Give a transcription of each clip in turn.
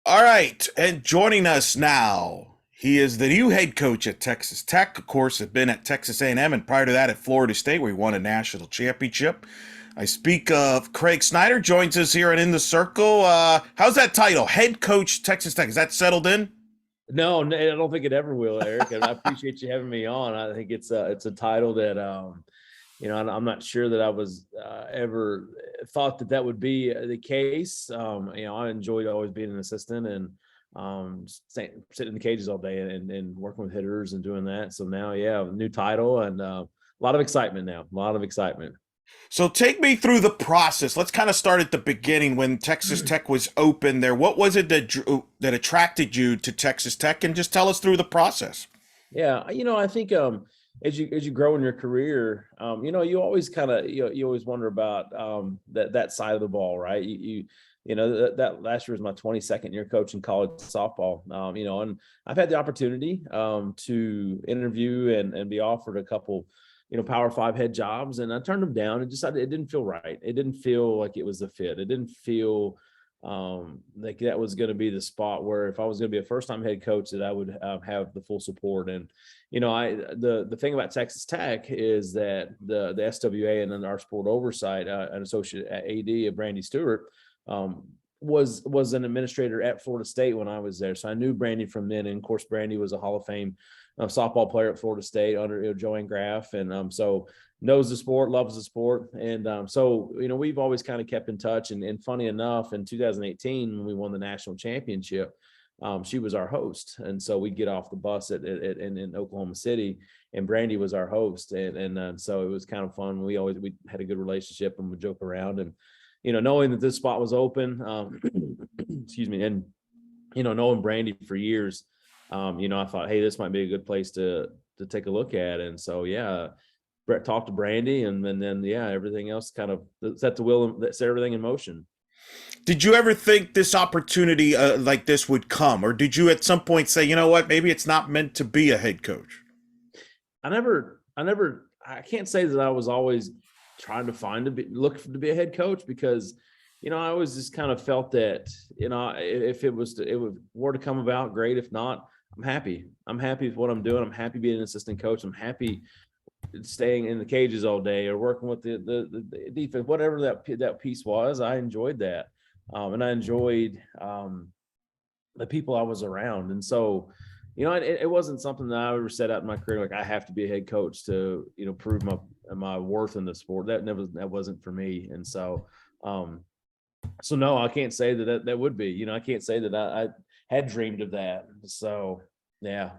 All right, and joining us now, he is the new head coach at Texas Tech. Of course, had been at Texas A&M, and prior to that at Florida State, where he won a national championship. I speak of Craig Snider. Joins us here and in the circle. How's that title, head coach Texas Tech? Is that settled in? No, I don't think it ever will, Eric. And I appreciate you having me on. I think it's a title that I'm not sure that I was ever thought that that would be the case. I enjoyed always being an assistant and sitting in the cages all day and working with hitters and doing that. So now, yeah, new title and a lot of excitement now. A lot of excitement. So take me through the process. Let's kind of start at the beginning when Texas Tech was open there. What was it that attracted you to Texas Tech, and just tell us through the process. Yeah, I think as you grow in your career, you always kind of you always wonder about that side of the ball, right? That last year was my 22nd year coaching college softball. And I've had the opportunity to interview and be offered a couple Power Five head jobs, and I turned them down. It didn't feel right. It didn't feel like it was a fit. It didn't feel like that was going to be the spot where if I was going to be a first time head coach that I would have the full support. And the thing about Texas Tech is that the SWA and then our sport oversight an associate AD Brandy Stewart was an administrator at Florida State when I was there, so I knew Brandy from then. And of course, Brandy was a Hall of Fame softball player at Florida State under Joanne Graff, and so knows the sport, loves the sport. And so we've always kind of kept in touch. And funny enough, in 2018 when we won the national championship, she was our host, and so we'd get off the bus in Oklahoma City, and Brandy was our host, and so it was kind of fun. We had a good relationship and would joke around, and knowing that this spot was open, excuse me, and knowing Brandy for years, I thought, hey, this might be a good place to take a look at. And so, yeah, Brett talked to Brandy, and then yeah, everything else kind of set the wheel, set everything in motion. Did you ever think this opportunity like this would come, or did you at some point say, you know what, maybe it's not meant to be a head coach? I can't say that I was always trying to look to be a head coach, because I always just kind of felt that if it were to come about, great. If not, I'm happy with what I'm doing. I'm happy being an assistant coach. I'm happy staying in the cages all day or working with the defense, whatever that piece was. I enjoyed that, and I enjoyed the people I was around. And so it wasn't something that I ever set out in my career like I have to be a head coach to prove my worth in the sport. That wasn't for me. And so so no, I can't say that would be. I can't say that I had dreamed of that. So yeah.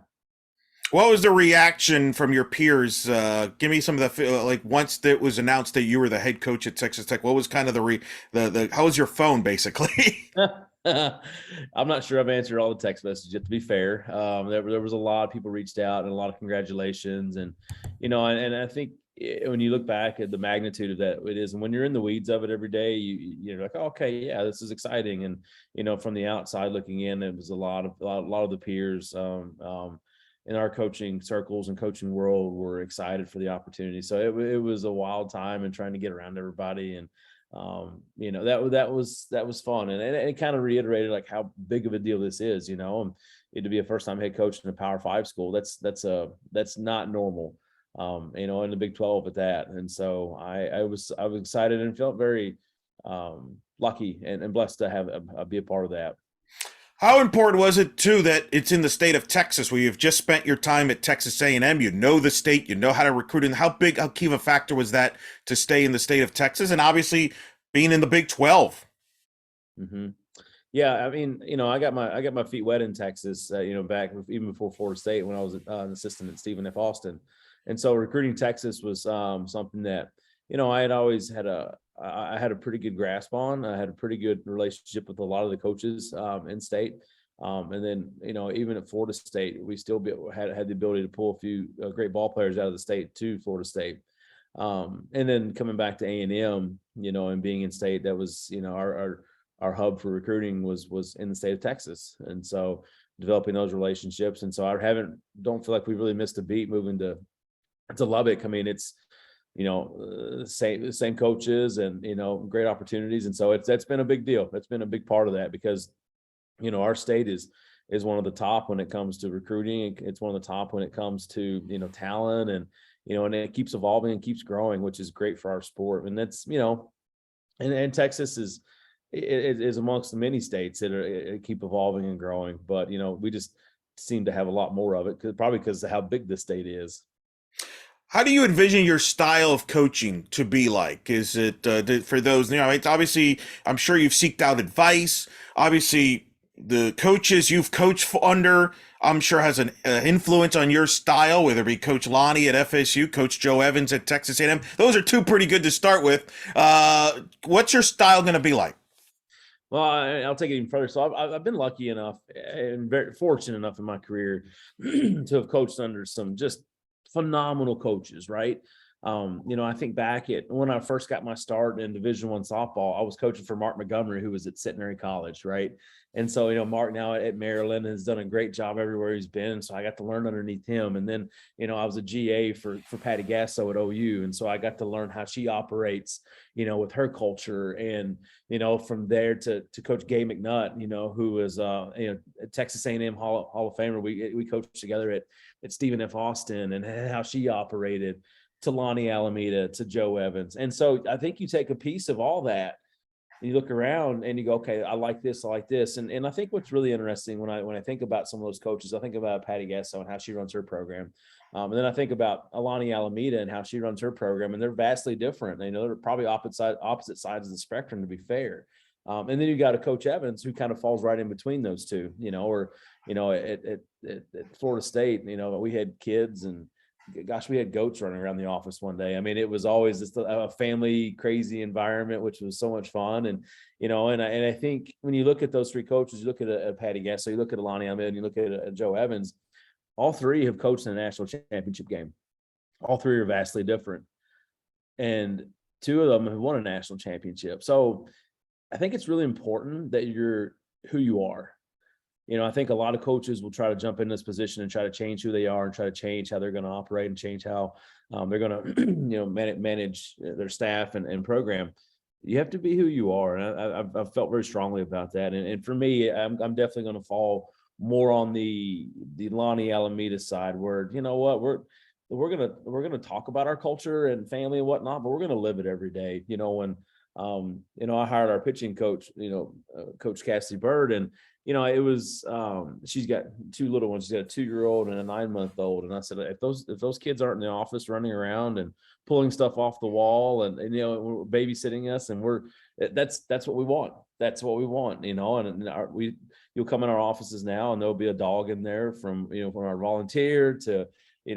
What was the reaction from your peers? Give me some of the like once it was announced that you were the head coach at Texas Tech. What was kind of the how was your phone basically? I'm not sure I've answered all the text messages yet, to be fair. There was a lot of people reached out and a lot of congratulations. And and I think when you look back at the magnitude of that it is, and when you're in the weeds of it every day, you're like, oh, okay, yeah, this is exciting. And from the outside looking in, it was a lot of the peers in our coaching circles and coaching world were excited for the opportunity. So it was a wild time and trying to get around everybody. And that was fun, and it kind of reiterated like how big of a deal this is, and to be a first time head coach in a Power Five school. That's not normal, in the Big 12 at that. And so I was excited and felt very lucky and blessed to have be a part of that. How important was it too that it's in the state of Texas, where you've just spent your time at Texas A&M? You know the state, you know how to recruit, and how key of a factor was that to stay in the state of Texas, and obviously being in the Big 12? Mm-hmm. Yeah, I mean, I got my feet wet in Texas, back even before Florida State when I was an assistant at Stephen F. Austin, and so recruiting Texas was something that I had always I had a pretty good grasp on. I had a pretty good relationship with a lot of the coaches in state, and then even at Florida State, we still had the ability to pull a few great ball players out of the state to Florida State, and then coming back to A&M, and being in state, that was our hub for recruiting was in the state of Texas. And so developing those relationships. And so don't feel like we really missed a beat moving to Lubbock. I mean, it's, same coaches and, great opportunities. And so that's been a big deal. That's been a big part of that, because our state is one of the top when it comes to recruiting. It's one of the top when it comes to, talent, and, and it keeps evolving and keeps growing, which is great for our sport. And that's, and Texas is amongst the many states that keep evolving and growing. But, we just seem to have a lot more of it, probably because of how big the state is. How do you envision your style of coaching to be like? Is it for those, it's obviously, I'm sure you've seeked out advice. Obviously, the coaches you've coached under, I'm sure has an influence on your style, whether it be Coach Lonni at FSU, Coach Joe Evans at Texas A&M. Those are two pretty good to start with. What's your style going to be like? Well, I'll take it even further. So I've been lucky enough and very fortunate enough in my career to have coached under some just phenomenal coaches, right? I think back at when I first got my start in Division I softball, I was coaching for Mark Montgomery, who was at Centenary College, right? And so, Mark now at Maryland has done a great job everywhere he's been. So I got to learn underneath him. And then, I was a GA for Patty Gasso at OU. And so I got to learn how she operates, with her culture. And, from there to Coach Gay McNutt, who was, Texas A&M Hall of Famer. We coached together at Stephen F. Austin, and how she operated, to Lonni Alameda, to Joe Evans. And so I think you take a piece of all that, and you look around and you go, okay, I like this, I like this. And I think what's really interesting when I think about some of those coaches, I think about Patty Gasso and how she runs her program. And then I think about Lonni Alameda and how she runs her program, and they're vastly different. They're probably opposite sides of the spectrum, to be fair. And then you got a Coach Evans who kind of falls right in between those two, at Florida State, we had kids, and gosh, we had goats running around the office one day. I mean, it was always just a family crazy environment, which was so much fun. And, and I think when you look at those three coaches, you look at a Patty Gasso, you look at Lonni Alameda, and you look at Joe Evans, all three have coached in a national championship game. All three are vastly different. And two of them have won a national championship. So I think it's really important that you're who you are. I think a lot of coaches will try to jump in this position and try to change who they are and try to change how they're going to operate and change how they're going to, manage their staff and program. You have to be who you are. And I've felt very strongly about that. And for me, I'm definitely going to fall more on the Lonni Alameda side, where, we're going to talk about our culture and family and whatnot, but we're going to live it every day. When I hired our pitching coach, Coach Cassie Bird, and it was she's got two little ones. She's got a 2-year-old and a 9-month-old. And I said, if those kids aren't in the office running around and pulling stuff off the wall, and we're babysitting us, and that's what we want. That's what we want, you'll come in our offices now, and there'll be a dog in there from our volunteer to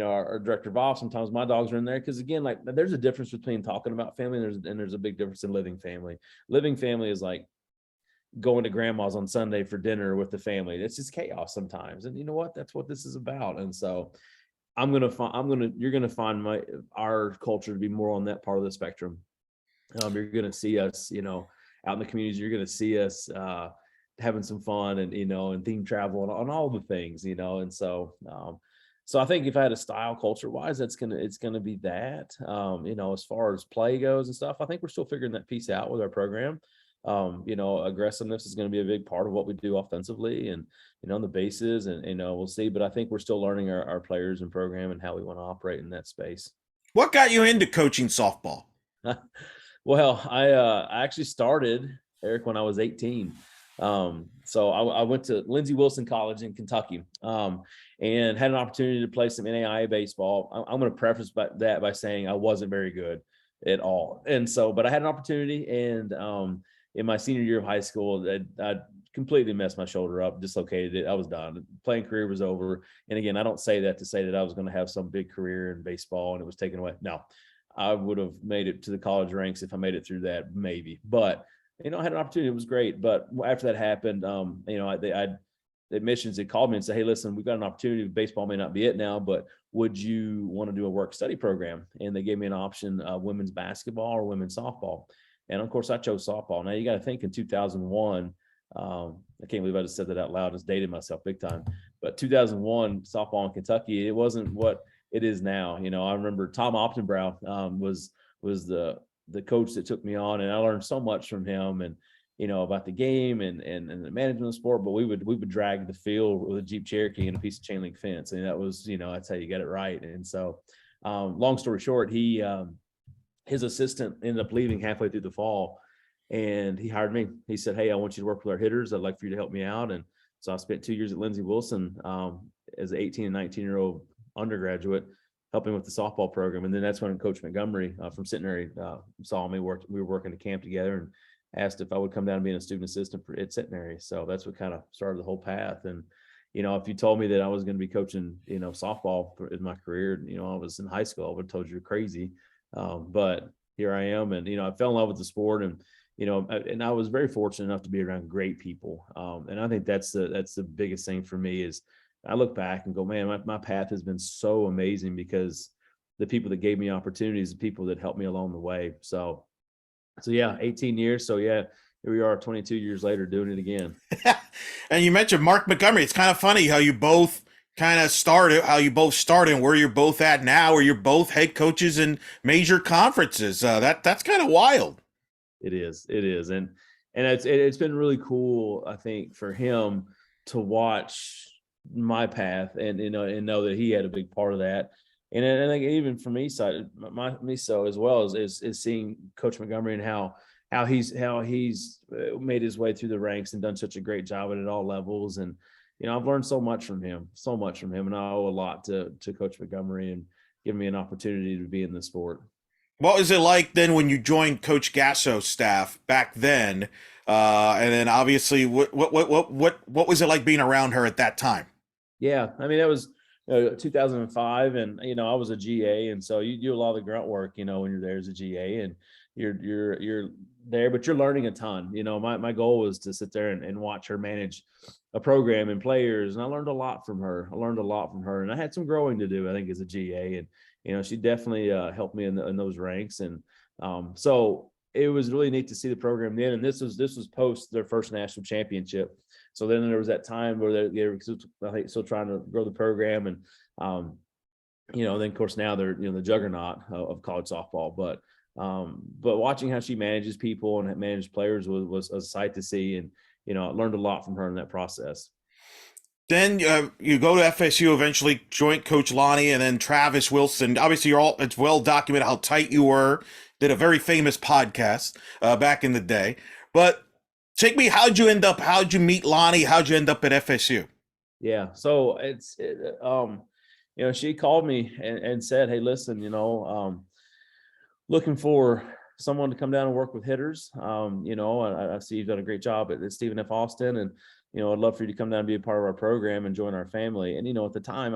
our director of ops. Sometimes my dogs are in there, because again, like, there's a difference between talking about family and there's a big difference in living family. Living family is like going to grandma's on Sunday for dinner with the family. It's just chaos sometimes. And you know what? That's what this is about. And so you're going to find our culture to be more on that part of the spectrum. You're going to see us, out in the communities. You're going to see us having some fun and, and theme travel and on all the things, and so, so I think if I had a style culture wise, it's gonna be that. As far as play goes and stuff, I think we're still figuring that piece out with our program. Aggressiveness is going to be a big part of what we do offensively, and on the bases, and we'll see. But I think we're still learning our players and program and how we want to operate in that space. What got you into coaching softball? Well, I actually started, Eric, when I was 18. So I went to Lindsey Wilson College in Kentucky, and had an opportunity to play some NAIA baseball. I'm going to preface that by saying I wasn't very good at all. And so, but I had an opportunity, and in my senior year of high school, I completely messed my shoulder up, dislocated it. I was done. Playing career was over. And again, I don't say that to say that I was going to have some big career in baseball and it was taken away. No, I would have made it to the college ranks if I made it through that, maybe. But I had an opportunity. It was great. But after that happened, the admissions had called me and said, hey, listen, we've got an opportunity. Baseball may not be it now, but would you want to do a work study program? And they gave me an option of women's basketball or women's softball. And of course, I chose softball. Now you got to think, in 2001, I can't believe I just said that out loud. I just dated myself big time. But 2001 softball in Kentucky, it wasn't what it is now. I remember Tom Optenbrow was the coach that took me on, and I learned so much from him. And about the game and the management of the sport, but we would drag the field with a Jeep Cherokee and a piece of chain link fence. And that was, that's how you get it right. And so, long story short, his assistant ended up leaving halfway through the fall, and he hired me. He said, "Hey, I want you to work with our hitters. I'd like for you to help me out." And so I spent 2 years at Lindsey Wilson as an 18 and 19-year-old undergraduate, helping with the softball program. And then that's when Coach Montgomery from Centenary saw me. We were working at camp together and asked if I would come down and be a student assistant at Centenary. So that's what kind of started the whole path. And, if you told me that I was going to be coaching, softball in my career, I was in high school, I would have told you you're crazy. But here I am, and, I fell in love with the sport, and, and I was very fortunate enough to be around great people. And I think that's the biggest thing for me is I look back and go, man, my path has been so amazing because the people that gave me opportunities, the people that helped me along the way. So yeah, 18 years. So yeah, here we are 22 years later doing it again. And you mentioned Mark Montgomery. It's kind of funny how you both started, and where you're both at now, where you're both head coaches in major conferences. That's kind of wild. It is. And it's been really cool, I think, for him to watch my path and, and know that he had a big part of that. And I think even for me side, me so as well is seeing Coach Montgomery and how he's made his way through the ranks and done such a great job at all levels. And, I've learned so much from him, and I owe a lot to Coach Montgomery and giving me an opportunity to be in the sport. What was it like then when you joined Coach Gasso's staff back then? And then obviously, what was it like being around her at that time? Yeah, I mean, that was 2005, and I was a GA, and so you do a lot of the grunt work, when you're there as a GA, and you're there, but you're learning a ton. My goal was to sit there and watch her manage a program and players, and I learned a lot from her. And I had some growing to do, I think, as a GA, and she definitely helped me in those ranks, and so it was really neat to see the program then. And this was post their first national championship. So then there was that time where they were, I think, still trying to grow the program, and then of course now they're the juggernaut of college softball. But watching how she manages people and manages players was a sight to see, and I learned a lot from her in that process. Then you go to FSU, eventually joint Coach Lonni, and then Travis Wilson. Obviously, it's well documented how tight you were. Did a very famous podcast back in the day. But take me, how'd you meet Lonni? How'd you end up at FSU? Yeah, so she called me and said, "Hey, listen, looking for someone to come down and work with hitters. I see you've done a great job at Stephen F. Austin, and I'd love for you to come down and be a part of our program and join our family." And at the time,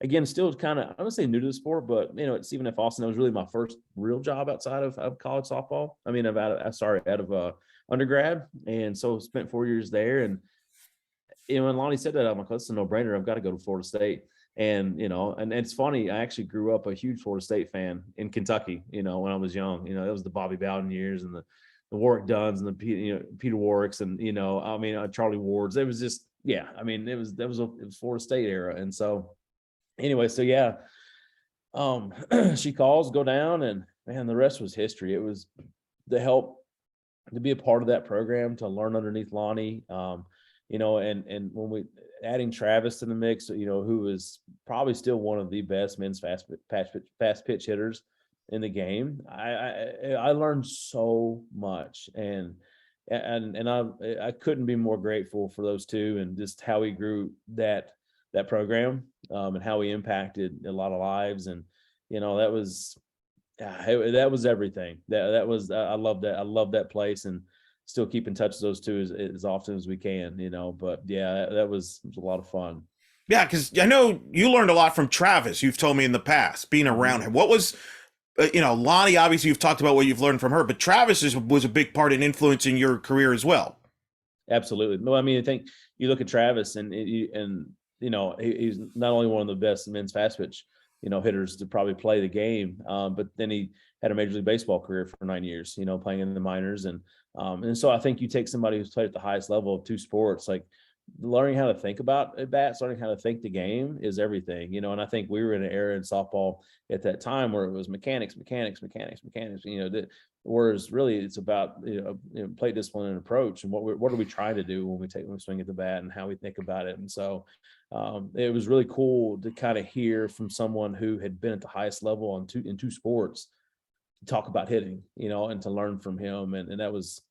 again, still kind of, I don't say new to the sport, but at Stephen F. Austin, that was really my first real job outside of college softball. I mean, out of undergrad, and so spent 4 years there. And when Lonni said that, I'm like, that's a no-brainer. I've got to go to Florida State. And and it's funny, I actually grew up a huge Florida State fan in Kentucky. When I was young, it was the Bobby Bowden years and the Warwick Dunns and the Peter Warwicks and Charlie Wards. It was just, yeah, I mean, it was Florida State era. And so anyway, so yeah, she calls, go down, and man, the rest was history. It was the help to be a part of that program, to learn underneath Lonni, and when we adding Travis to the mix, who was probably still one of the best men's fast pitch hitters in the game. I learned so much, and I couldn't be more grateful for those two, and just how he grew that program, and how he impacted a lot of lives. And that was everything. That was, I love that. I love that place, and still keep in touch with those two as often as we can, but yeah, that was a lot of fun. Yeah, because I know you learned a lot from Travis. You've told me in the past, being around him. What was, Lonni, obviously you've talked about what you've learned from her, but Travis was a big part in influencing your career as well. Absolutely. No, I mean, I think you look at Travis, and he's not only one of the best men's fast pitch, hitters to probably play the game, but then he had a Major League Baseball career for 9 years, playing in the minors. And so I think you take somebody who's played at the highest level of two sports, like learning how to think about at bats, learning how to think the game is everything, and I think we were in an era in softball at that time where it was mechanics, mechanics, mechanics, mechanics, whereas really it's about, plate discipline and approach, and what are we trying to do when we swing at the bat and how we think about it. And so it was really cool to kind of hear from someone who had been at the highest level in two sports to talk about hitting, and to learn from him. And that was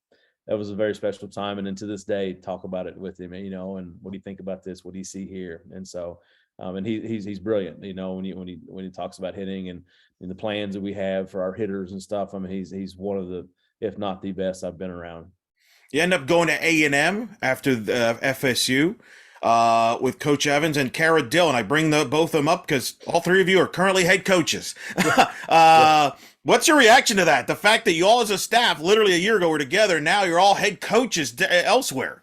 a very special time. And then to this day, talk about it with him, and what do you think about this? What do you see here? And so, and he's brilliant, when he talks about hitting and the plans that we have for our hitters and stuff. I mean, he's one of the, if not the best I've been around. You end up going to A&M after the FSU with Coach Evans and Kara Dillon. I bring both of them up because all three of you are currently head coaches. What's your reaction to that? The fact that you all as a staff literally a year ago were together, now you're all head coaches elsewhere.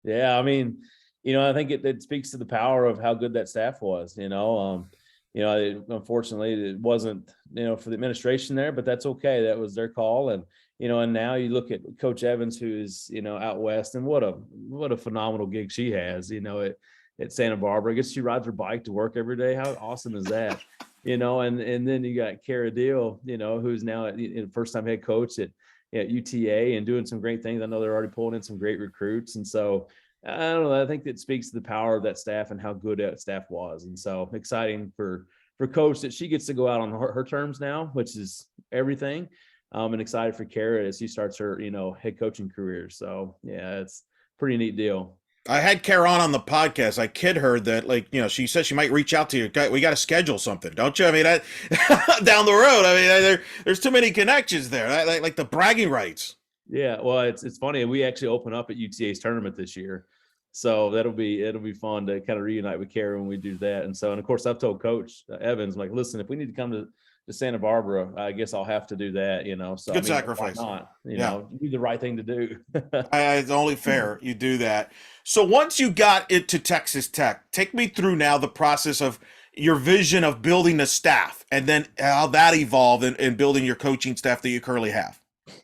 Yeah, I mean, I think it speaks to the power of how good that staff was. Unfortunately, it wasn't, for the administration there, but that's okay. That was their call. And and now you look at Coach Evans, who is, out west, and what a phenomenal gig she has, at Santa Barbara. I guess she rides her bike to work every day. How awesome is that? And then you got Kara Deal, who's now first time head coach at UTA and doing some great things. I know they're already pulling in some great recruits. And so I don't know, I think that speaks to the power of that staff and how good that staff was. And so exciting for Coach that she gets to go out on her terms now, which is everything. And excited for Kara as she starts her, head coaching career. So yeah, it's a pretty neat deal. I had Kara on the podcast. I kid her that, she said she might reach out to you. We got to schedule something, don't you? I mean, down the road. I mean, there's too many connections there. Like the bragging rights. Yeah, well, it's funny. We actually open up at UTA's tournament this year, so it'll be fun to kind of reunite with Kara when we do that. And so, and of course, I've told Coach Evans, I'm like, listen, if we need to come to Santa Barbara, I guess I'll have to do that, So Good sacrifice. Why not? Do the right thing to do. It's only fair you do that. So once you got into Texas Tech, take me through now the process of your vision of building the staff and then how that evolved in building your coaching staff that you currently have.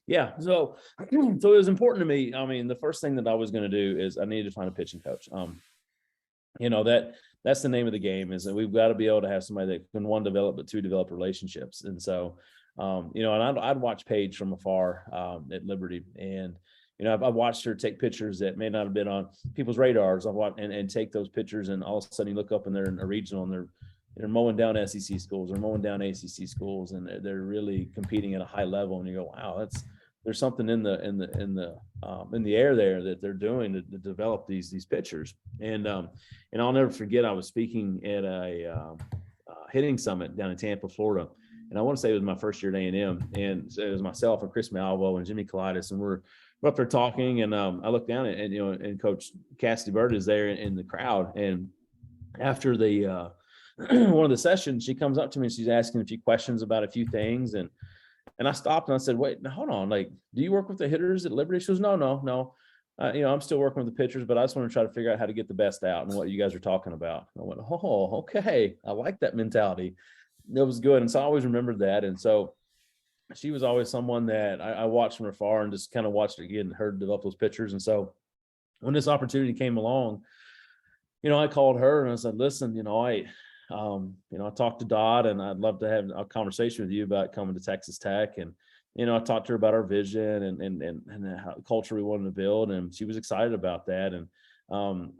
Yeah. So it was important to me. I mean, the first thing that I was going to do is I needed to find a pitching coach. That's the name of the game, is that we've got to be able to have somebody that can, one, develop, but two, develop relationships. And so, and I'd watch Paige from afar at Liberty, and I've watched her take pictures that may not have been on people's radars. I've watched and take those pictures, and all of a sudden you look up and they're in a regional, and they're mowing down SEC schools, they're mowing down ACC schools, and they're really competing at a high level. And you go, wow, there's something in the air there that they're doing to develop these pitchers. And I'll never forget, I was speaking at a hitting summit down in Tampa, Florida, and I want to say it was my first year at A&M, and it was myself and Chris Malvo and Jimmy Colitis, and we're up there talking, and I look down and Coach Cassidy Bird is there in the crowd, and after the one of the sessions, she comes up to me and she's asking a few questions about a few things, and I stopped and I said, wait, hold on. Like, do you work with the hitters at Liberty? She goes, no. I'm still working with the pitchers, but I just want to try to figure out how to get the best out and what you guys are talking about. I went, oh, okay. I like that mentality. It was good. And so I always remembered that. And so she was always someone that I watched from afar and just kind of watched again, her develop those pitchers. And so when this opportunity came along, I called her and I said, listen, I talked to Dodd, and I'd love to have a conversation with you about coming to Texas Tech. And, I talked to her about our vision and how culture we wanted to build. And she was excited about that. And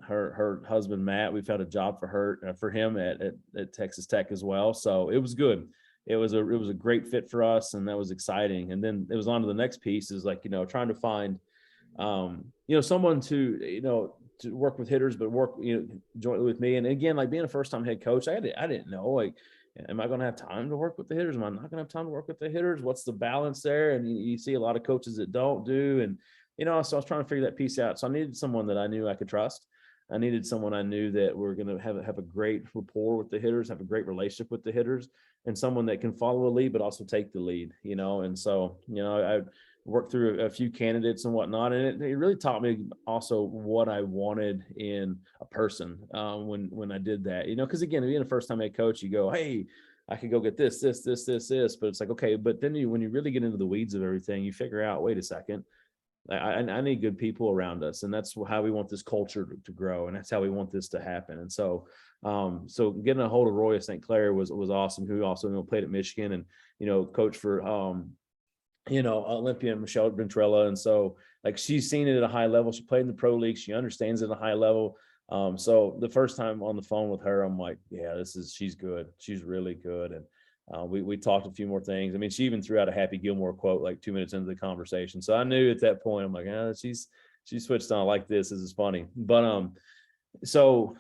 her husband, Matt, we found a job for him at Texas Tech as well. So it was good. It was a great fit for us, and that was exciting. And then it was on to the next piece, is like, trying to find, someone to work with hitters, but work, jointly with me. And again, like being a first-time head coach, I didn't know, like, am I going to have time to work with the hitters? Am I not going to have time to work with the hitters? What's the balance there? And you see a lot of coaches that don't do. And, so I was trying to figure that piece out. So I needed someone that I knew I could trust. I needed someone I knew that we're going to have a great rapport with the hitters, have a great relationship with the hitters, and someone that can follow a lead, but also take the lead, And so, I worked through a few candidates and whatnot. And it really taught me also what I wanted in a person when I did that, because again, being a first-time head coach, you go, hey, I could go get this, but it's like, okay. But then when you really get into the weeds of everything, you figure out, wait a second, I need good people around us, and that's how we want this culture to grow, and that's how we want this to happen. And so, so getting a hold of Roya St. Clair was awesome. Who also played at Michigan and coached for Olympia and Michelle Ventrella. And so like she's seen it at a high level. She played in the pro league. She understands it at a high level. So the first time on the phone with her, I'm like, yeah, she's good. She's really good. And we talked a few more things. I mean, she even threw out a Happy Gilmore quote like 2 minutes into the conversation. So I knew at that point, I'm like, she's switched on. I like this. This is funny. But so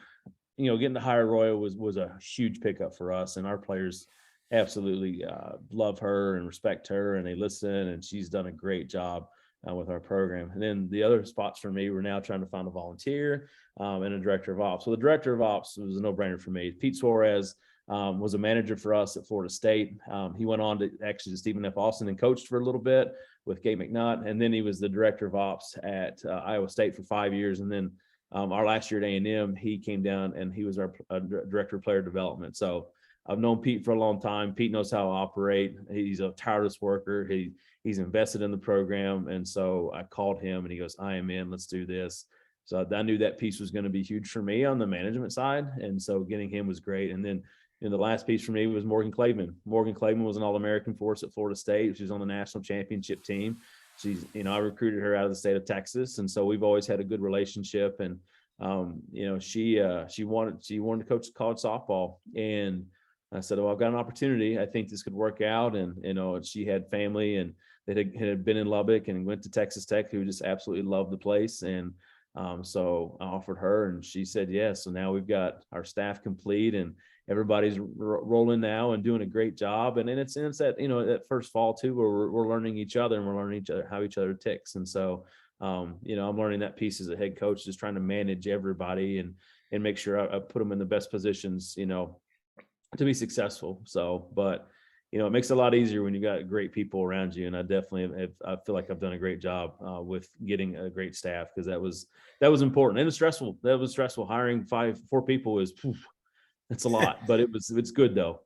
getting to hire Roya was a huge pickup for us, and our players absolutely love her and respect her, and they listen, and she's done a great job with our program. And then the other spots for me, we're now trying to find a volunteer and a director of ops. So the director of ops was a no-brainer for me. Pete Suarez was a manager for us at Florida State. He went on to actually to Stephen F. Austin and coached for a little bit with Kate McNutt, and then he was the director of ops at Iowa State for 5 years. And then our last year at A&M, he came down and he was our director of player development. So I've known Pete for a long time. Pete knows how to operate. He's a tireless worker. He's invested in the program. And so I called him and he goes, I am in, let's do this. So I knew that piece was going to be huge for me on the management side. And so getting him was great. And then the last piece for me was Morgan Claveman. Morgan Claveman was an All-American for us at Florida State. She was on the national championship team. She's, I recruited her out of the state of Texas. And so we've always had a good relationship. And, she wanted to coach college softball. And I said, well, I've got an opportunity. I think this could work out. And, she had family and they had been in Lubbock and went to Texas Tech, who just absolutely loved the place. And so I offered her and she said yes. So now we've got our staff complete and everybody's rolling now and doing a great job. And then it's that, that first fall too, where we're learning each other and we're learning how each other ticks. And so, I'm learning that piece as a head coach, just trying to manage everybody and make sure I put them in the best positions, to be successful. So, but it makes it a lot easier when you got great people around you. And I definitely I feel like I've done a great job with getting a great staff, because that was important. And it's stressful. That was stressful. Hiring 4 people it's a lot, but it's good though.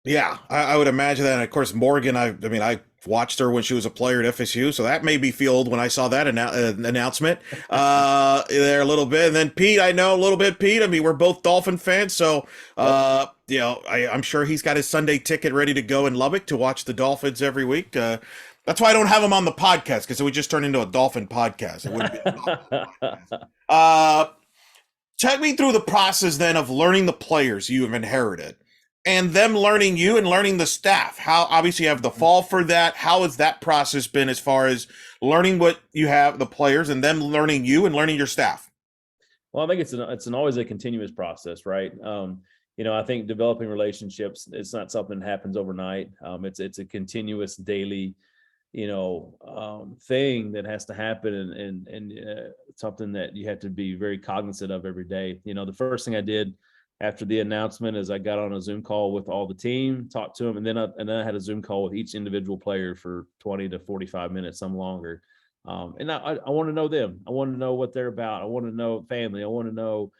Yeah, I would imagine that. And of course, Morgan, I mean, I watched her when she was a player at FSU, so that made me feel old when I saw that announcement there a little bit. And then Pete, I know a little bit, Pete. I mean, we're both Dolphin fans, so, I'm sure he's got his Sunday ticket ready to go in Lubbock to watch the Dolphins every week. That's why I don't have him on the podcast, because it would just turn into a Dolphin podcast. It wouldn't be a Dolphin podcast. Take me through the process then of learning the players you have inherited, and them learning you and learning the staff. How obviously you have the fall for that. How has that process been as far as learning what you have, the players, and them learning you and learning your staff? Well, I think it's always a continuous process, right? I think developing relationships, it's not something that happens overnight. It's a continuous daily, thing that has to happen, and something that you have to be very cognizant of every day. The first thing I did after the announcement is I got on a Zoom call with all the team, talked to them, and then I had a Zoom call with each individual player for 20 to 45 minutes, some longer. And I want to know them. I want to know what they're about. I want to know family. I want to know,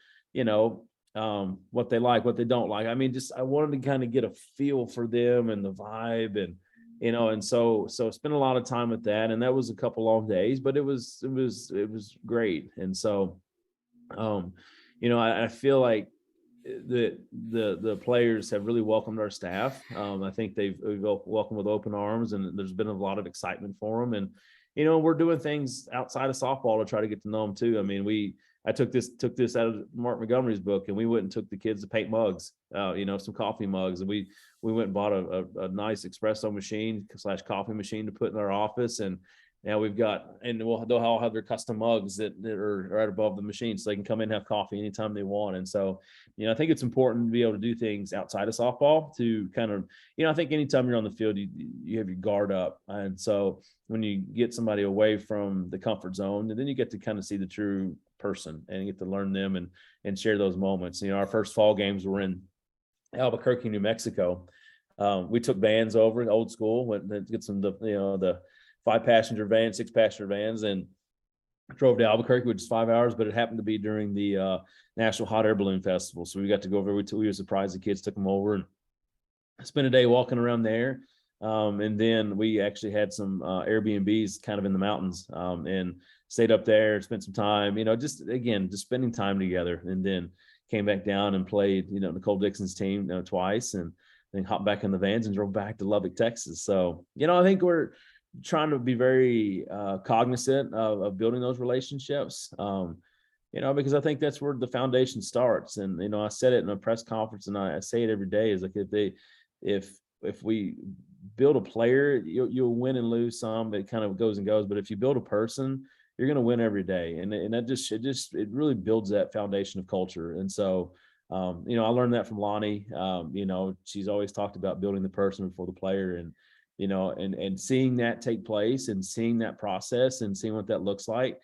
what they like, what they don't like. I mean, I wanted to kind of get a feel for them and the vibe, and so spent a lot of time with that. And that was a couple long days, but it was great. And so, I feel like the players have really welcomed our staff. I think they've welcomed with open arms, and there's been a lot of excitement for them. And we're doing things outside of softball to try to get to know them too. I mean, I took this out of Mark Montgomery's book, and we went and took the kids to paint mugs, some coffee mugs, and we went and bought a nice espresso machine / coffee machine to put in our office. And now we've got, and they'll all have their custom mugs that are right above the machine, so they can come in and have coffee anytime they want. And so, I think it's important to be able to do things outside of softball to kind of, I think anytime you're on the field, you have your guard up. And so when you get somebody away from the comfort zone, and then you get to kind of see the true person and get to learn them and share those moments. Our first fall games were in Albuquerque, New Mexico. We took vans over, old school, went to get some, the 5-passenger van, 6-passenger vans, and drove to Albuquerque, which is 5 hours, but it happened to be during the National Hot Air Balloon Festival. So we got to go over, we were surprised the kids took them over and spent a day walking around there. And then we actually had some Airbnbs kind of in the mountains, and stayed up there, spent some time, just again, just spending time together. And then came back down and played, Nicole Dixon's team twice, and then hopped back in the vans and drove back to Lubbock, Texas. So, I think we're trying to be very cognizant of building those relationships. Because I think that's where the foundation starts. And, I said it in a press conference, and I say it every day, is like, if we build a player, you'll win and lose some. It kind of goes and goes. But if you build a person, you're going to win every day. And that it really builds that foundation of culture. And so, I learned that from Lonni. She's always talked about building the person before the player, and, and seeing that take place, and seeing that process, and seeing what that looks like.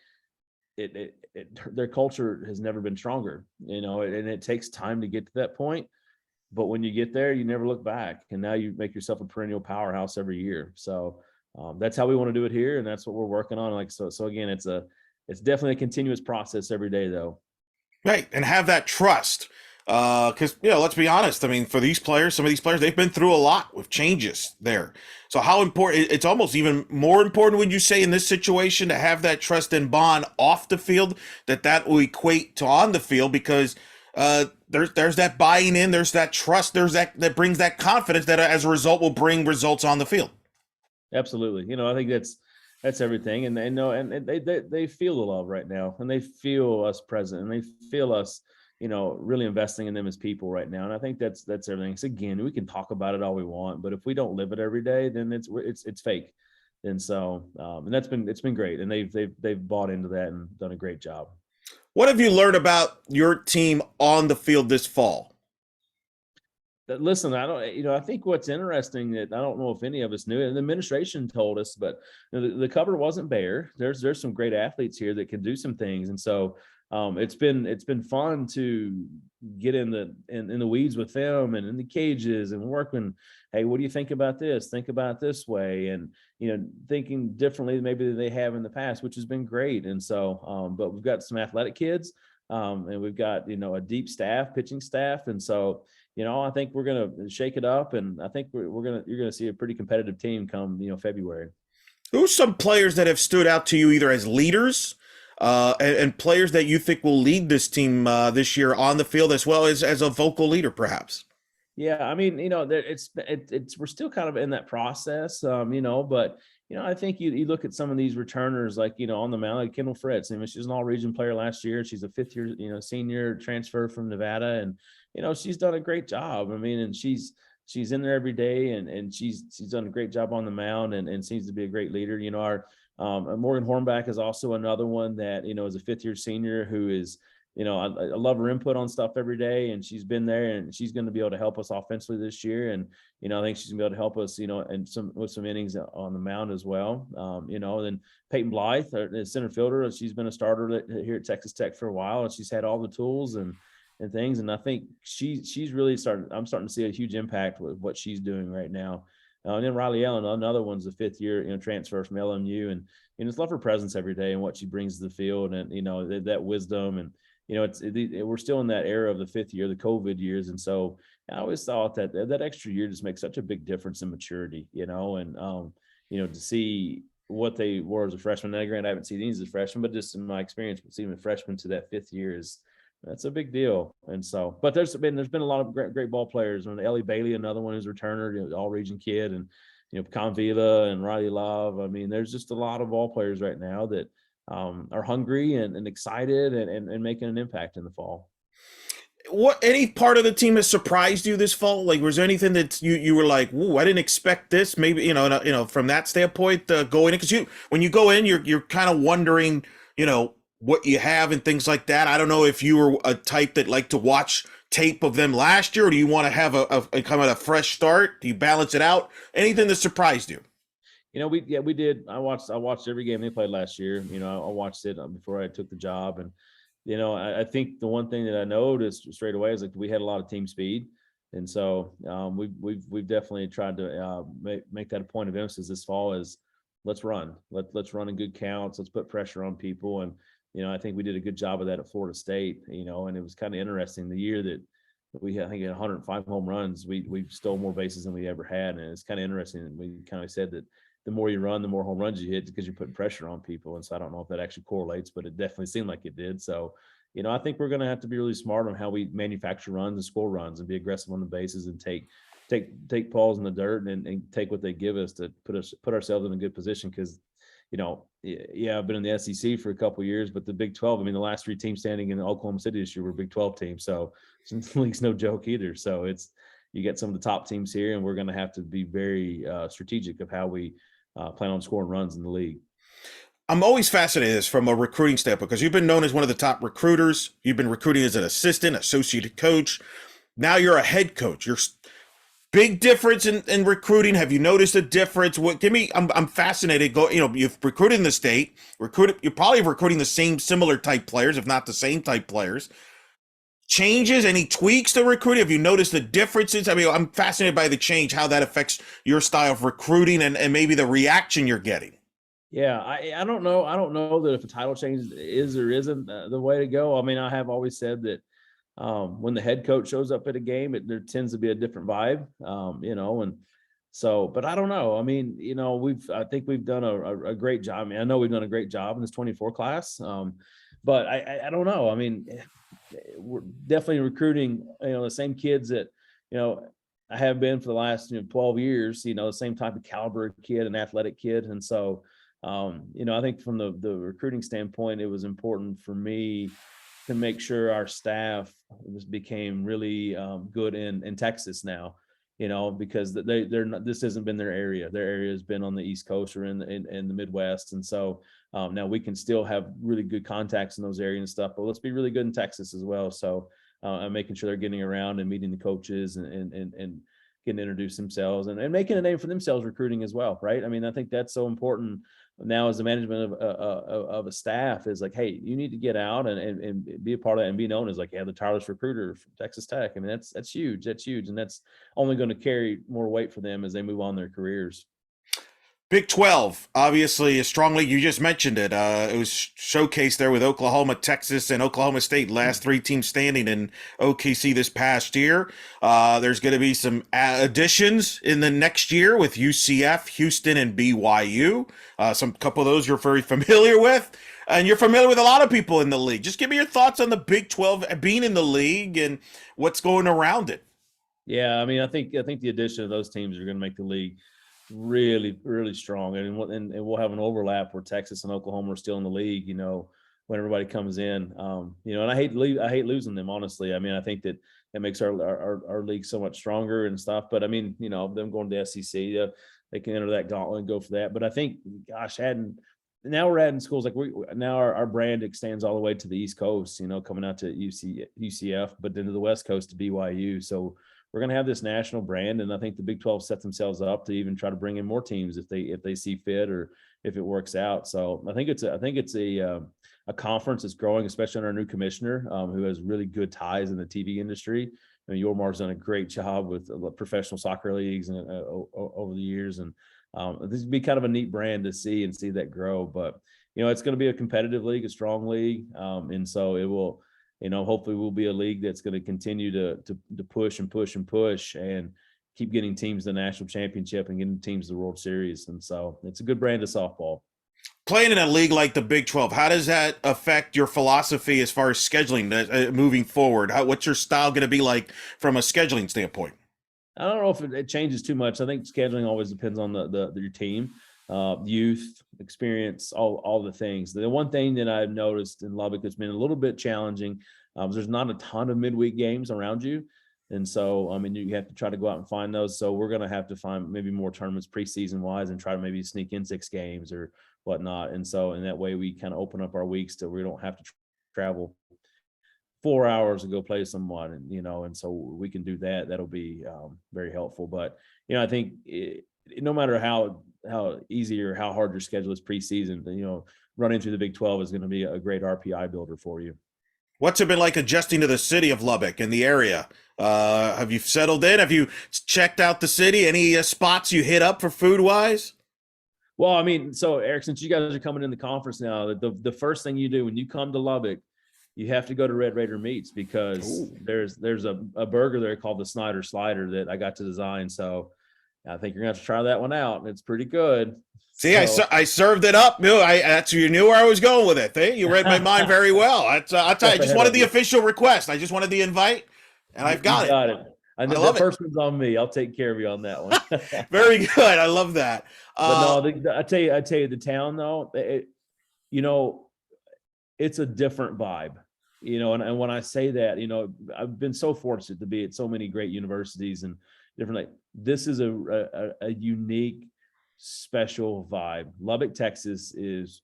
Their culture has never been stronger, and it takes time to get to that point. But when you get there, you never look back, and now you make yourself a perennial powerhouse every year. So that's how we want to do it here, and that's what we're working on. Like so again, it's definitely a continuous process every day, though. Right, and have that trust. Because let's be honest. I mean, for these players, some of these players, they've been through a lot with changes there. So how important? It's almost even more important, would you say, in this situation, to have that trust and bond off the field, that will equate to on the field, because there's that buying in, there's that trust, there's that brings that confidence that as a result will bring results on the field. Absolutely. I think that's everything. And they know, and they feel the love right now, and they feel us present, and they feel us, really investing in them as people right now. And I think that's everything. So again, we can talk about it all we want, but if we don't live it every day, then it's fake. And so, and it's been great. And they've bought into that and done a great job. What have you learned about your team on the field this fall? Listen, I don't, I think what's interesting, that I don't know if any of us knew, and the administration told us, but the cover wasn't bare. There's some great athletes here that can do some things. And so it's been fun to get in the weeds with them, and in the cages, and working. Hey, what do you think about this? Think about it this way. And, thinking differently maybe than they have in the past, which has been great. And so, but we've got some athletic kids, and we've got, a deep staff, pitching staff. And so, I think we're going to shake it up, and I think you're going to see a pretty competitive team come, February. Who's some players that have stood out to you, either as leaders and players that you think will lead this team this year on the field, as well as a vocal leader, perhaps? Yeah, I mean, we're still kind of in that process, but I think you look at some of these returners, like, on the mound, like Kendall Fritz. I mean, she's an all-region player last year. She's a fifth-year, senior transfer from Nevada, and she's done a great job. I mean, and she's in there every day, and she's done a great job on the mound, and seems to be a great leader. Our Morgan Hornback is also another one that is a fifth-year senior who is. I love her input on stuff every day, and she's been there, and she's going to be able to help us offensively this year. And, I think she's going to be able to help us, and with some innings on the mound as well. Then Peyton Blythe, our center fielder, she's been a starter here at Texas Tech for a while, and she's had all the tools and things. And I think she's really I'm starting to see a huge impact with what she's doing right now. And then Riley Allen, another one's a fifth-year, transfer from LMU, and just love her presence every day and what she brings to the field, and that wisdom. And we're still in that era of the fifth year, the COVID years. And so I always thought that extra year just makes such a big difference in maturity, and, to see what they were as a freshman. And granted, I haven't seen these as a freshman, but just in my experience, seeing a freshman to that fifth year that's a big deal. And so, but there's been a lot of great ball players. And Ellie Bailey, another one who's a returner, all region kid, and, Pecan Vila and Riley Love. I mean, there's just a lot of ball players right now that, are hungry and excited and making an impact in the fall. What, any part of the team has surprised you this fall? Like, was there anything that you were like, "Ooh, I didn't expect this"? Maybe from that standpoint, going in, because when you go in, you're kind of wondering, what you have and things like that. I don't know if you were a type that liked to watch tape of them last year, or do you want to have a kind of a fresh start? Do you balance it out? Anything that surprised you? We did. I watched every game they played last year. I watched it before I took the job. And, I think the one thing that I noticed straight away is, like, we had a lot of team speed. And so we've definitely tried to make that a point of emphasis this fall, is let's run. Let's run in good counts. Let's put pressure on people. And, I think we did a good job of that at Florida State, and it was kind of interesting the year that I think, 105 home runs. We stole more bases than we ever had, and it's kind of interesting. We kind of said that the more you run, the more home runs you hit because you're putting pressure on people. And so I don't know if that actually correlates, but it definitely seemed like it did. So, I think we're going to have to be really smart on how we manufacture runs and score runs and be aggressive on the bases and take balls in the dirt and take what they give us to put ourselves in a good position. Because, yeah, I've been in the SEC for a couple of years, but the Big 12, I mean, the last 3 teams standing in Oklahoma City this year were Big 12 teams. So the league's no joke either. So you get some of the top teams here, and we're going to have to be very strategic of how we plan on scoring runs in the league. I'm always fascinated this from a recruiting standpoint because you've been known as one of the top recruiters. You've been recruiting as an assistant, associate coach. Now you're a head coach. You're big difference in recruiting. Have you noticed a difference? I'm fascinated. You've recruited in the state, you're probably recruiting the similar type players, if not the same type players. Changes, any tweaks to recruiting? Have you noticed the differences? I mean, I'm fascinated by the change, how that affects your style of recruiting and maybe the reaction you're getting. Yeah, I don't know. I don't know that if a title change is or isn't the way to go. I mean, I have always said that when the head coach shows up at a game, there tends to be a different vibe, and so, but I don't know. I mean, I think we've done a great job. I mean, I know we've done a great job in this 24 class, but I don't know. I mean, we're definitely recruiting, the same kids that, I have been for the last 12 years, the same type of caliber kid, an athletic kid. And so, I think from the recruiting standpoint, it was important for me to make sure our staff became really good in Texas now, because they're not, this hasn't been their area. Their area has been on the East Coast or in the Midwest. And so now we can still have really good contacts in those areas and stuff, but let's be really good in Texas as well. So I'm making sure they're getting around and meeting the coaches and getting to introduce themselves and making a name for themselves recruiting as well. Right. I mean, I think that's so important now as the management of a staff is like, hey, you need to get out and be a part of that and be known as like, yeah, the tireless recruiter from Texas Tech. I mean, that's huge. That's huge. And that's only going to carry more weight for them as they move on their careers. Big 12, obviously a strong league. You just mentioned it. It was showcased there with Oklahoma, Texas, and Oklahoma State, last 3 teams standing in OKC this past year. There's going to be some additions in the next year with UCF, Houston, and BYU. Some couple of those you're very familiar with. And you're familiar with a lot of people in the league. Just give me your thoughts on the Big 12 being in the league and what's going around it. Yeah, I mean, I think the addition of those teams are going to make the league really, really strong, and we'll have an overlap where Texas and Oklahoma are still in the league. When everybody comes in, and I hate losing them, honestly. I mean, I think that makes our league so much stronger and stuff. But I mean, them going to the SEC, they can enter that gauntlet and go for that. But I think, gosh, now we're adding schools like now our brand extends all the way to the East Coast. Coming out to UCF, but then to the West Coast to BYU. So we're going to have this national brand, and I think the Big 12 sets themselves up to even try to bring in more teams if they see fit or if it works out. So I think it's a conference that's growing, especially under our new commissioner, who has really good ties in the TV industry. I mean, Yormar's done a great job with professional soccer leagues and over the years, and this would be kind of a neat brand to see that grow. But it's going to be a competitive league, a strong league, and so it will. Hopefully we'll be a league that's going to continue to push and push and push and keep getting teams to the national championship and getting teams to the World Series. And so it's a good brand of softball. Playing in a league like the Big 12, how does that affect your philosophy as far as scheduling moving forward? What's your style going to be like from a scheduling standpoint? I don't know if it changes too much. I think scheduling always depends on your team, youth, experience, all the things. The one thing that I've noticed in Lubbock that's been a little bit challenging, there's not a ton of midweek games around you. And so, I mean, you have to try to go out and find those. So we're going to have to find maybe more tournaments preseason wise and try to maybe sneak in 6 games or whatnot. And so, in that way, we kind of open up our weeks to where we don't have to travel 4 hours to go play someone, and so we can do that. That'll be very helpful. But, I think no matter how easy or how hard your schedule is preseason, running through the Big 12 is going to be a great RPI builder for you. What's it been like adjusting to the city of Lubbock and the area? Have you settled in? Have you checked out the city? Any spots you hit up for food wise? Well, I mean, so Eric, since you guys are coming in the conference now, the first thing you do when you come to Lubbock you have to go to Red Raider Meats because Ooh. there's a burger there called the Slider that I got to design. So I think you're gonna have to try that one out. It's pretty good. See, So I served it up. You knew where I was going with it. You read my mind very well. I'll tell you, I step just ahead wanted of the you. official request. I just wanted the invite, and I've You got it. got it. I I know love that it. first one's on me. I'll take care of you on that one. Very good. I love that. But no, I tell you, the town though, you know, it's a different vibe, and when I say that, I've been so fortunate to be at so many great universities and different, like, this is a unique, special vibe. Lubbock, Texas is,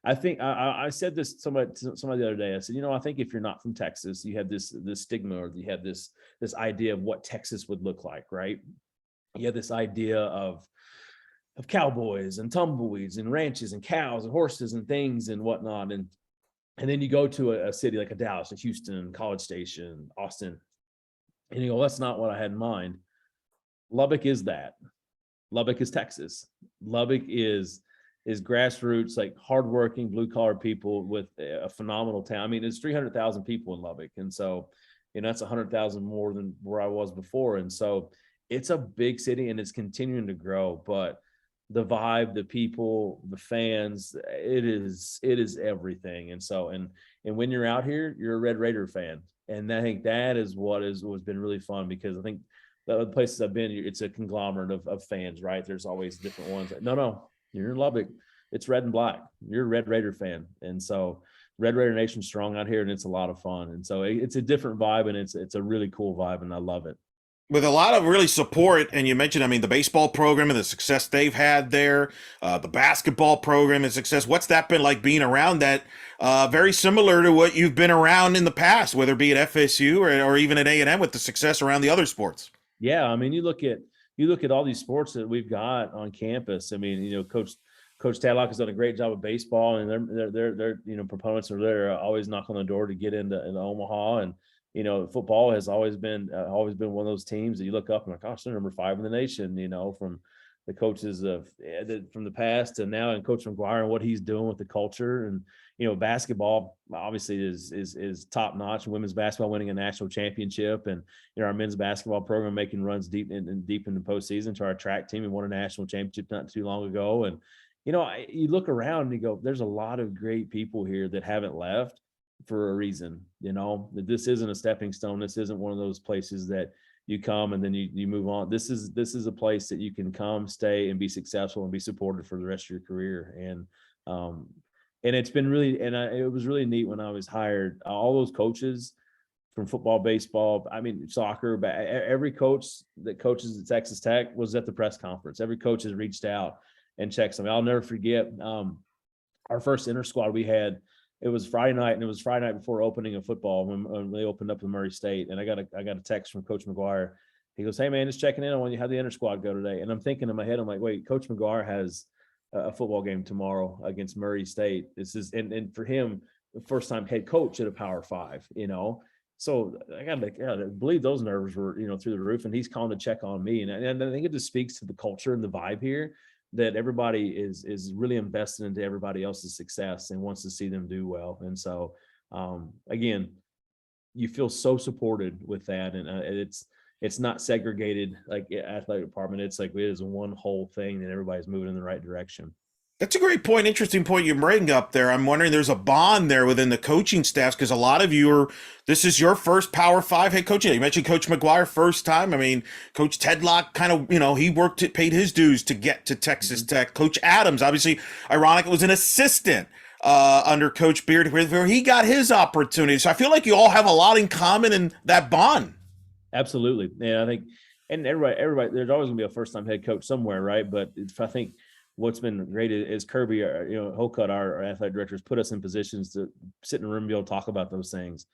I think I said this to somebody the other day. I said, I think if you're not from Texas, you have this stigma, or you have this idea of what Texas would look like, right? You have this idea of cowboys and tumbleweeds and ranches and cows and horses and things and whatnot. And then you go to a city like a Dallas, a Houston, College Station, Austin, and you go, that's not what I had in mind. Lubbock is that. Lubbock is Texas. Lubbock is grassroots, like hardworking, blue collar people with a phenomenal town. I mean, there's 300,000 people in Lubbock, and so that's 100,000 more than where I was before. And so it's a big city, and it's continuing to grow. But the vibe, the people, the fans, it is everything. And so and when you're out here, you're a Red Raider fan, and I think that is what's been really fun, because I think the other places I've been, it's a conglomerate of fans, right? There's always different ones. No, you're in Lubbock, it's red and black. You're a Red Raider fan, and so Red Raider Nation strong out here, and it's a lot of fun. And so it's a different vibe, and it's a really cool vibe, and I love it. With a lot of really support, and you mentioned, I mean, the baseball program and the success they've had there, the basketball program and success. What's that been like being around that? Very similar to what you've been around in the past, whether it be at FSU or even at A&M, with the success around the other sports. Yeah, I mean, you look at all these sports that we've got on campus. I mean, Coach Tadlock has done a great job of baseball, and they're proponents are there, always knock on the door to get into Omaha. And football has always been one of those teams that you look up and like, gosh, they're number 5 in the nation. From the coaches from the past to now, and Coach McGuire and what he's doing with the culture. And basketball obviously is top notch. Women's basketball winning a national championship, and our men's basketball program making runs deep in the postseason. To our track team, and won a national championship not too long ago. And you look around and you go, there's a lot of great people here that haven't left for a reason. That this isn't a stepping stone. This isn't one of those places that you come and then you move on. This is a place that you can come, stay, and be successful and be supported for the rest of your career. And it's been really, it was really neat when I was hired. All those coaches from football, baseball, I mean, soccer, but every coach that coaches at Texas Tech was at the press conference. Every coach has reached out and checked something. I'll never forget our first inter squad we had. It was Friday night, and it was Friday night before opening of football when they opened up the Murray State. And I got a text from Coach McGuire. He goes, "Hey man, just checking in on you. How'd the inter squad go today?" And I'm thinking in my head, I'm like, wait, Coach McGuire has a football game tomorrow against Murray State. This is and for him, the first time head coach at a Power 5. So I gotta believe those nerves were through the roof. And he's calling to check on me, and I think it just speaks to the culture and the vibe here, that everybody is really invested into everybody else's success and wants to see them do well. And so, again, you feel so supported with that. And it's not segregated like athletic department. It's like it is one whole thing, and everybody's moving in the right direction. That's a great point. Interesting point you bring up there. I'm wondering, there's a bond there within the coaching staffs, because a lot of you this is your first Power 5 head coaching. You mentioned Coach McGuire first time. I mean, Coach Tedlock kind of, he paid his dues to get to Texas Tech. Coach Adams, obviously, ironic, was an assistant under Coach Beard, where he got his opportunity. So I feel like you all have a lot in common in that bond. Absolutely. Yeah, I think, and everybody, there's always gonna be a first-time head coach somewhere, right? But I think what's been great is Kirby, Holcutt, our athletic directors, put us in positions to sit in a room and be able to talk about those things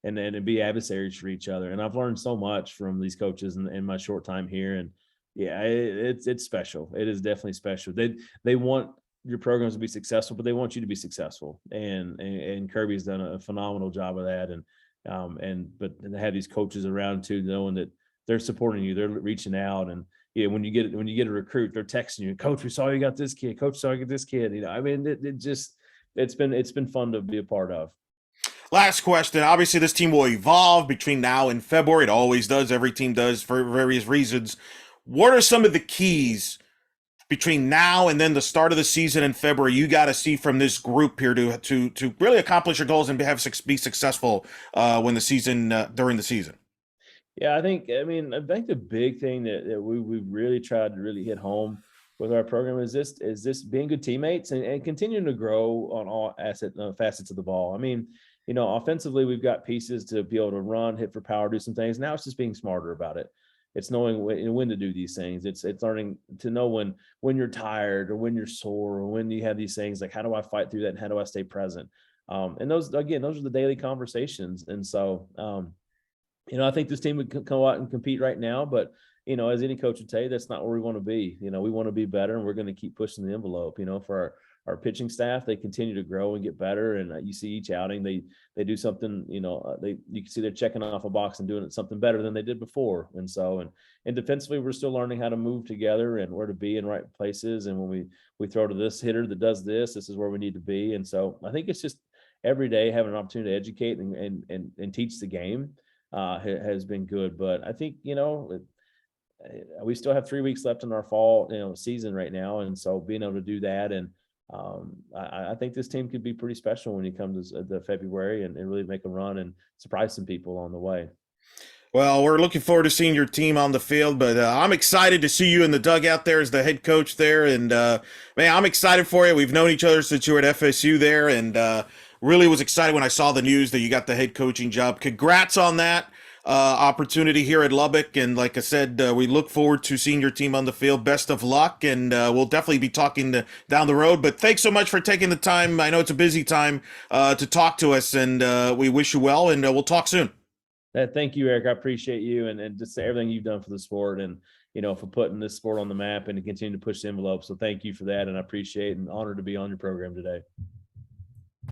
and be adversaries for each other. And I've learned so much from these coaches in my short time here. And yeah, it's special. It is definitely special. They want your programs to be successful, but they want you to be successful. And Kirby's done a phenomenal job of that. But to have these coaches around too, knowing that they're supporting you, they're reaching out. And yeah, when you get a recruit, they're texting you, "Coach, we saw you got this kid. Coach, saw you got this kid." I mean, it's been fun to be a part of. Last question. Obviously, this team will evolve between now and February. It always does. Every team does for various reasons. What are some of the keys between now and then the start of the season in February you got to see from this group here to really accomplish your goals and be successful when the season during the season? Yeah, I think the big thing that we really tried to really hit home with our program is this being good teammates and continuing to grow on all facets of the ball. I mean, offensively, we've got pieces to be able to run, hit for power, do some things. Now it's just being smarter about it. It's knowing when to do these things. It's learning to know when you're tired or when you're sore or when you have these things like how do I fight through that and how do I stay present. And those are the daily conversations. And so I think this team would come out and compete right now, but as any coach would tell you, that's not where we want to be. We want to be better, and we're going to keep pushing the envelope. For our pitching staff, they continue to grow and get better, and you see each outing they do something. You can see they're checking off a box and doing something better than they did before. And defensively, we're still learning how to move together and where to be in right places. And when we throw to this hitter that does this is where we need to be. And so I think it's just every day having an opportunity to educate and teach the game has been good. But I think we still have 3 weeks left in our fall season right now, and so being able to do that, and I think this team could be pretty special when it comes to the February and really make a run and surprise some people on the way. Well, we're looking forward to seeing your team on the field, but I'm excited to see you in the dugout there as the head coach there. And man, I'm excited for you. We've known each other since you were at FSU there, and really was excited when I saw the news that you got the head coaching job. Congrats on that opportunity here at Lubbock. And like I said, we look forward to seeing your team on the field. Best of luck, and we'll definitely be talking down the road. But thanks so much for taking the time. I know it's a busy time to talk to us, and we wish you well, and we'll talk soon. Thank you, Eric. I appreciate you and just everything you've done for the sport and for putting this sport on the map and to continue to push the envelope. So thank you for that, and I appreciate and honored to be on your program today.